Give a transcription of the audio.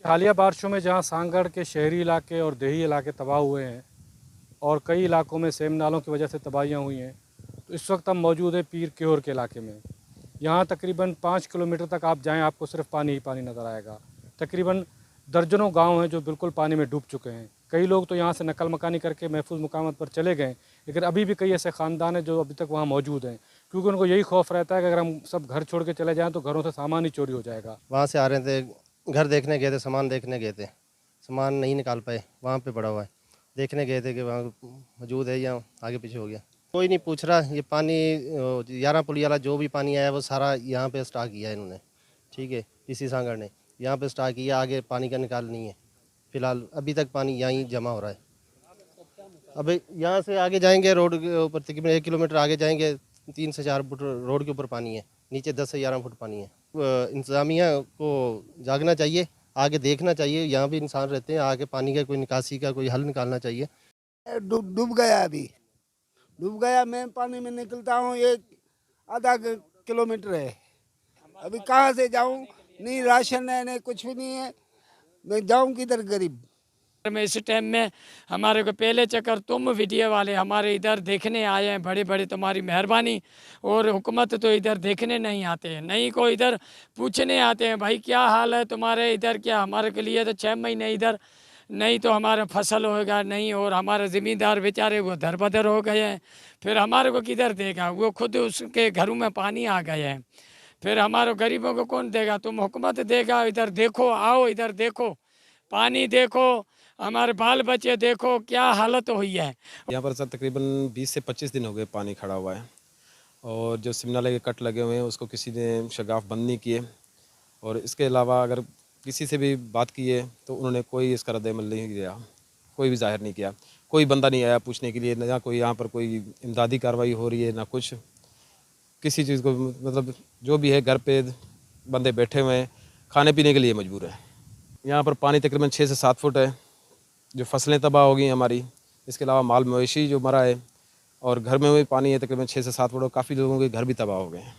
हालिया बारिशों में जहां सांगड़ के शहरी इलाके और देही इलाके तबाह हुए हैं और कई इलाकों में सेम नालों की वजह से तबाहियां हुई हैं, तो इस वक्त हम मौजूद हैं पीर क्योर के इलाके में। यहाँ तकरीबन 5 किलोमीटर तक आप जाएं, आपको सिर्फ पानी ही पानी नज़र आएगा। तकरीबन दर्जनों गांव हैं जो बिल्कुल पानी में डूब चुके हैं। कई लोग तो यहाँ से नकल मकानी करके महफूज मुकामात पर चले गए, लेकिन अभी भी कई ऐसे ख़ानदान हैं जो अभी तक वहाँ मौजूद हैं, क्योंकि उनको यही खौफ रहता है कि अगर हम सब घर छोड़ के चले जाएँ तो घरों से सामान ही चोरी हो जाएगा। वहाँ से आ रहे थे, घर देखने गए थे, सामान देखने गए थे, सामान नहीं निकाल पाए, वहाँ पे पड़ा हुआ है। देखने गए थे कि वहाँ मौजूद है या आगे पीछे हो गया, कोई नहीं पूछ रहा। ये पानी 11 पुली वाला जो भी पानी आया वो सारा यहाँ पे स्टॉक किया है इन्होंने, ठीक है। इसी सांगड़ ने यहाँ पे स्टॉक किया, आगे पानी का निकाल नहीं है फिलहाल। अभी तक पानी यहीं जमा हो रहा है। अब यहाँ से आगे जाएंगे रोड के ऊपर तकरीबन 1 किलोमीटर आगे जाएंगे, 3 से 4 फुट रोड के ऊपर पानी है, नीचे 10 से 11 फुट पानी है। इंतज़ामिया को जागना चाहिए, आगे देखना चाहिए। यहाँ भी इंसान रहते हैं, आगे पानी का कोई निकासी का कोई हल निकालना चाहिए। डूब गया, अभी डूब गया। मैं पानी में निकलता हूँ, एक आधा किलोमीटर है। अभी कहाँ से जाऊँ? नहीं राशन है, नहीं कुछ भी नहीं है। मैं जाऊँ किधर? गरीब में इस टाइम में हमारे को पहले चक्कर तुम वीडियो वाले हमारे इधर देखने आए हैं, बड़े बड़े तुम्हारी मेहरबानी। और हुकूमत तो इधर देखने नहीं आते हैं, नहीं को इधर पूछने आते हैं भाई क्या हाल है तुम्हारे इधर, क्या हमारे के लिए तो 6 महीने इधर नहीं तो हमारा फसल होगा नहीं, और हमारे ज़मींदार बेचारे वो दर बदर हो गए हैं। फिर हमारे को किधर देगा? वो खुद उसके घरों में पानी आ गए हैं। फिर हमारे गरीबों को कौन देगा? तुम हुकूमत देगा। इधर देखो, आओ इधर देखो, पानी देखो, हमारे बाल बच्चे देखो क्या हालत हुई है। यहाँ पर सर तकरीबन 20 से 25 दिन हो गए पानी खड़ा हुआ है, और जो सिमनाले के कट लगे हुए हैं उसको किसी ने शगाफ बंद नहीं किए। और इसके अलावा अगर किसी से भी बात की है तो उन्होंने कोई इसका रद्द-ए-अमल नहीं दिया, कोई भी ज़ाहिर नहीं किया। कोई बंदा नहीं आया पूछने के लिए, ना कोई यहाँ पर कोई इमदादी कार्रवाई हो रही है ना कुछ। किसी चीज़ को मतलब जो भी है घर पे बंदे बैठे हुए हैं, खाने पीने के लिए मजबूर है। यहाँ पर पानी तकरीबन 6 से 7 फुट है, जो फसलें तबाह हो गई हमारी। इसके अलावा माल मवेशी जो मरा है, और घर में भी पानी है तकरीबन 6 से 7 फुट, और काफ़ी लोगों के घर भी तबाह हो गए हैं।